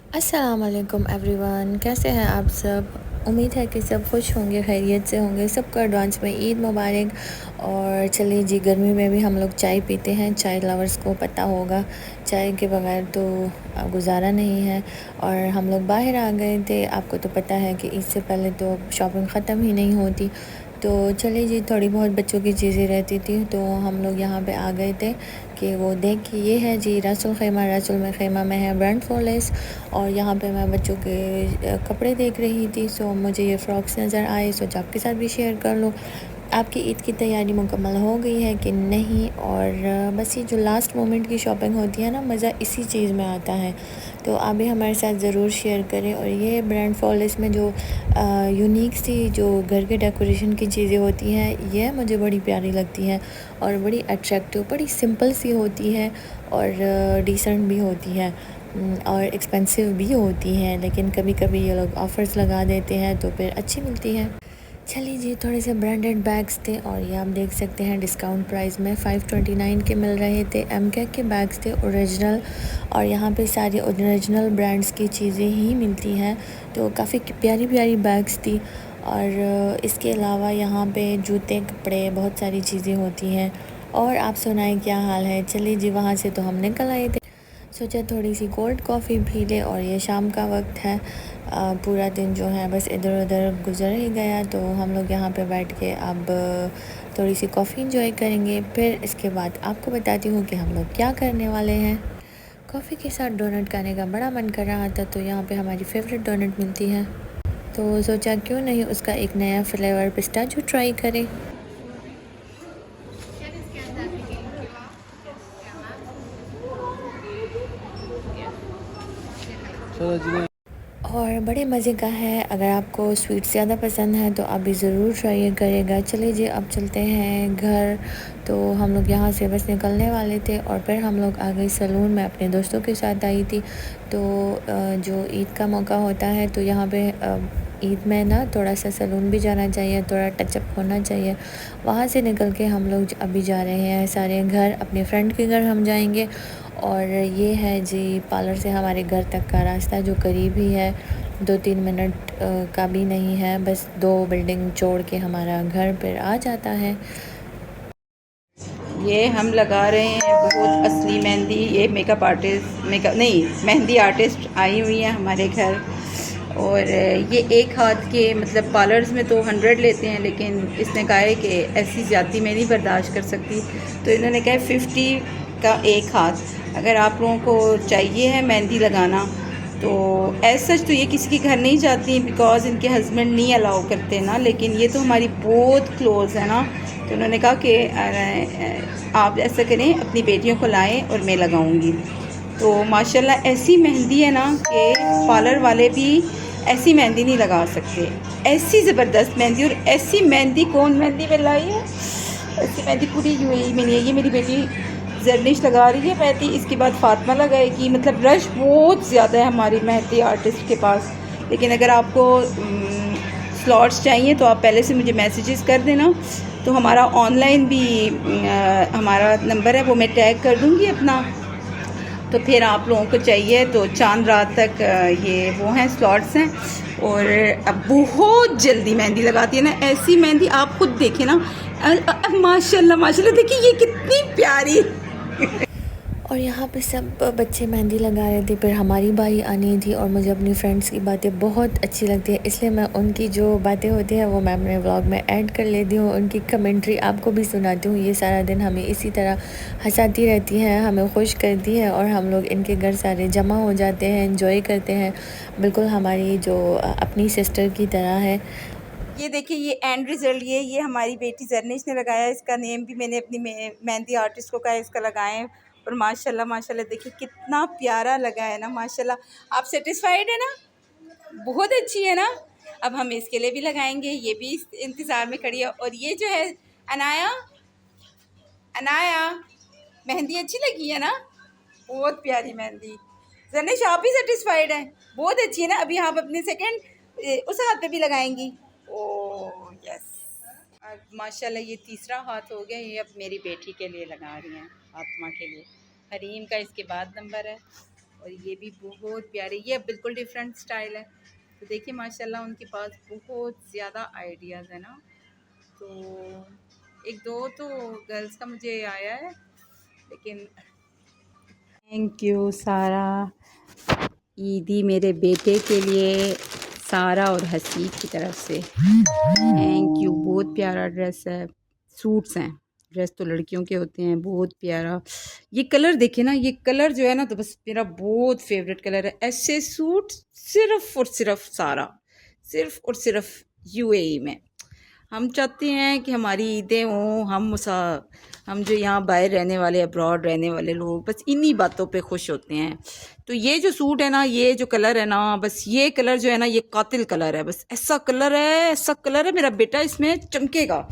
अस्सलाम वालेकुम एवरीवन, कैसे हैं आप सब। उम्मीद है कि सब खुश होंगे, खैरियत से होंगे। सबको एडवांस में ईद मुबारक। और चलिए जी, गर्मी में भी हम लोग चाय पीते हैं। चाय लवर्स को पता होगा, चाय के बगैर तो गुजारा नहीं है। और हम लोग बाहर आ गए थे। आपको तो पता है कि ईद से पहले तो शॉपिंग ख़त्म ही नहीं होती। तो चलिए जी, थोड़ी बहुत बच्चों की चीज़ें रहती थी तो हम लोग यहाँ पे आ गए थे कि वो देख कि ये है जी रसूल खैमा। रसूल में खैमा में है ब्रांड फॉलेस। और यहाँ पे मैं बच्चों के कपड़े देख रही थी, सो मुझे ये फ़्रॉक्स नज़र आए, सोचा आपके साथ भी शेयर कर लूँ। आपकी ईद की तैयारी मुकम्मल हो गई है कि नहीं। और बस ये जो लास्ट मोमेंट की शॉपिंग होती है ना, मज़ा इसी चीज़ में आता है। तो आप भी हमारे साथ ज़रूर शेयर करें। और ये ब्रांड फॉलेस में जो यूनिक सी जो घर के डेकोरेशन की चीज़ें होती हैं, ये मुझे बड़ी प्यारी लगती हैं और बड़ी अट्रैक्टिव, बड़ी सिंपल सी होती है और डिसेंट भी होती है और एक्सपेंसिव भी होती हैं, लेकिन कभी कभी ये लोग ऑफ़र्स लगा देते हैं तो फिर अच्छी मिलती हैं। चलिए जी, थोड़े से ब्रांडेड बैग्स थे और ये आप देख सकते हैं डिस्काउंट प्राइस में 529 के मिल रहे थे। एमके के बैग्स थे ओरिजिनल। और यहाँ पे सारी ओरिजिनल ब्रांड्स की चीज़ें ही मिलती हैं, तो काफ़ी प्यारी प्यारी बैग्स थी। और इसके अलावा यहाँ पे जूते, कपड़े, बहुत सारी चीज़ें होती हैं। और आप सुनाएं, क्या हाल है। चलिए जी, वहाँ से तो हम निकल आए थे। सोचा थोड़ी सी कोल्ड कॉफ़ी पी ले। और ये शाम का वक्त है। पूरा दिन जो है बस इधर उधर गुजर ही गया, तो हम लोग यहाँ पे बैठ के अब थोड़ी सी कॉफ़ी इंजॉय करेंगे। फिर इसके बाद आपको बताती हूँ कि हम लोग क्या करने वाले हैं। कॉफ़ी के साथ डोनट खाने का बड़ा मन कर रहा था, तो यहाँ पे हमारी फेवरेट डोनट मिलती है, तो सोचा क्यों नहीं उसका एक नया फ्लेवर पिस्ताचियो ट्राई करें। और बड़े मज़े का है। अगर आपको स्वीट्स ज़्यादा पसंद है तो आप भी ज़रूर ट्राई करेगा। चलिए जी, अब चलते हैं घर। तो हम लोग यहाँ से बस निकलने वाले थे और फिर हम लोग आ गए सैलून में, अपने दोस्तों के साथ आई थी। तो जो ईद का मौका होता है तो यहाँ पे ईद में ना थोड़ा सा सैलून भी जाना चाहिए, थोड़ा टचअप होना चाहिए। वहाँ से निकल के हम लोग अभी जा रहे हैं सारे घर, अपने फ्रेंड के घर हम जाएंगे। और ये है जी पार्लर से हमारे घर तक का रास्ता, जो करीब ही है, 2-3 मिनट का भी नहीं है। बस 2 बिल्डिंग छोड़ के हमारा घर पर आ जाता है। ये हम लगा रहे हैं बहुत असली मेहंदी। ये मेकअप आर्टिस्ट, मेकअप नहीं, मेहंदी आर्टिस्ट आई हुई हैं हमारे घर। और ये एक हाथ के, मतलब पार्लर्स में तो 100 लेते हैं, लेकिन इसने कहा है कि ऐसी ज़्यादती मैं नहीं बर्दाश्त कर सकती, तो इन्होंने कहा है 50 का एक हाथ। अगर आप लोगों को चाहिए है मेहंदी लगाना तो एज सच तो ये किसी के घर नहीं जाती, बिकॉज़ इनके हस्बैंड नहीं अलाउ करते ना, लेकिन ये तो हमारी बहुत क्लोज़ है ना। तो उन्होंने कहा कि आप ऐसा करें, अपनी बेटियों को लाएं और मैं लगाऊंगी। तो माशाल्लाह ऐसी मेहंदी है ना कि पार्लर वाले भी ऐसी मेहंदी नहीं लगा सकते। ऐसी ज़बरदस्त मेहंदी, और ऐसी मेहंदी कौन मेहंदी में लाई है, ऐसी मेहंदी पूरी यूएई में नहीं है। ये मेरी बेटी जर्निश लगा रही है मेहंदी, इसके बाद फातिमा लगाएगी। मतलब रश बहुत ज़्यादा है हमारी मेहंदी आर्टिस्ट के पास। लेकिन अगर आपको स्लॉट्स चाहिए तो आप पहले से मुझे मैसेजेस कर देना, तो हमारा ऑनलाइन भी हमारा नंबर है वो मैं टैग कर दूँगी अपना। तो फिर आप लोगों को चाहिए तो चांद रात तक ये वो हैं, स्लॉट्स हैं। और अब बहुत जल्दी मेहंदी लगाती है ना, ऐसी मेहंदी आप खुद देखें ना। माशाल्लाह माशाल्लाह, देखिए ये कितनी प्यारी। और यहाँ पे सब बच्चे मेहंदी लगा रहे थे। फिर हमारी बारी आनी थी और मुझे अपनी फ्रेंड्स की बातें बहुत अच्छी लगती है, इसलिए मैं उनकी जो बातें होती हैं वो मैं अपने व्लॉग में ऐड कर लेती हूँ। उनकी कमेंट्री आपको भी सुनाती हूँ। ये सारा दिन हमें इसी तरह हंसाती रहती हैं, हमें खुश करती है और हम लोग इनके घर सारे जमा हो जाते हैं, इंजॉय करते हैं। बिल्कुल हमारी जो अपनी सिस्टर की तरह है। ये देखिए ये एंड रिजल्ट, ये हमारी बेटी जर्निश ने लगाया। इसका नेम भी मैंने अपनी मेहंदी आर्टिस्ट को कहा इसका लगाएं। और माशाल्लाह माशाल्लाह देखिए कितना प्यारा लगा है ना, माशाल्लाह। आप सेटिस्फाइड है ना, बहुत अच्छी है ना। अब हम इसके लिए भी लगाएंगे, ये भी इंतज़ार में खड़ी है। और ये जो है अनाया, अनाया, मेहंदी अच्छी लगी है ना, बहुत प्यारी मेहंदी। जर्निश आप भी सेटिस्फाइड हैं, बहुत अच्छी है ना। अभी आप अपने सेकंड उस हाथ पे भी लगाएंगी। Oh yes. अब माशाल्लाह ये तीसरा हाथ हो गया। ये अब मेरी बेटी के लिए लगा रही हैं, आत्मा के लिए। हरीम का इसके बाद नंबर है। और ये भी बहुत प्यारे, ये बिल्कुल डिफरेंट स्टाइल है। तो देखिए माशाल्लाह उनके पास बहुत ज़्यादा आइडियाज़ है ना। तो एक दो तो गर्ल्स का मुझे आया है, लेकिन थैंक यू सारा ईदी मेरे बेटे के लिए, सारा और हसीब की तरफ से थैंक यू। बहुत प्यारा ड्रेस है, सूट्स हैं, ड्रेस तो लड़कियों के होते हैं। बहुत प्यारा ये कलर देखे ना, ये कलर जो है ना तो बस मेरा बहुत फेवरेट कलर है। ऐसे सूट सिर्फ और सिर्फ सारा, सिर्फ और सिर्फ यूएई में। हम चाहते हैं कि हमारी ईदें हों, हम जो यहाँ बाहर रहने वाले, अब्रॉड रहने वाले लोग बस इन्हीं बातों पे खुश होते हैं। तो ये जो सूट है ना, ये जो कलर है ना, बस ये कलर जो है ना, ये कातिल कलर है। बस ऐसा कलर है, ऐसा कलर है, मेरा बेटा इसमें चमकेगा,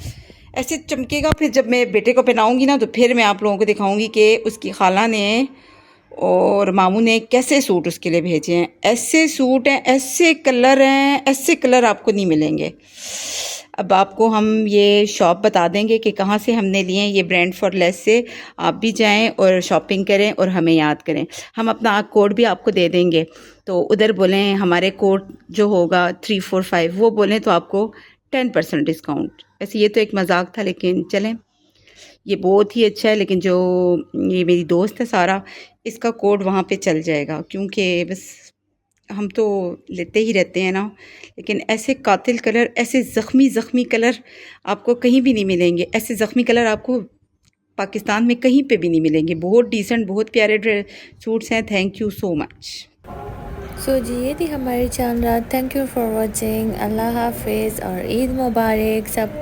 ऐसे चमकेगा। फिर जब मैं बेटे को पहनाऊंगी ना तो फिर मैं आप लोगों को दिखाऊंगी कि उसकी खाला ने और मामू ने कैसे सूट उसके लिए भेजे हैं। ऐसे सूट हैं, ऐसे कलर हैं, ऐसे कलर आपको नहीं मिलेंगे। अब आपको हम ये शॉप बता देंगे कि कहाँ से हमने लिए हैं, ये ब्रांड फॉर लेस से। आप भी जाएं और शॉपिंग करें और हमें याद करें। हम अपना कोड भी आपको दे देंगे, तो उधर बोलें हमारे कोड जो होगा 345 वो बोलें तो आपको 10% डिस्काउंट। ऐसे ये तो एक मजाक था, लेकिन चलें ये बहुत ही अच्छा है। लेकिन जो ये मेरी दोस्त है सारा, इसका कोड वहाँ पे चल जाएगा, क्योंकि बस हम तो लेते ही रहते हैं ना। लेकिन ऐसे कातिल कलर, ऐसे ज़ख्मी कलर आपको कहीं भी नहीं मिलेंगे। ऐसे ज़ख्मी कलर आपको पाकिस्तान में कहीं पे भी नहीं मिलेंगे। बहुत डिसेंट, बहुत प्यारे सूट्स हैं। Thank you so much. So जी ये थी हमारी channel. Thank you for watching. अल्लाह हाफिज़ और ईद मुबारक सब।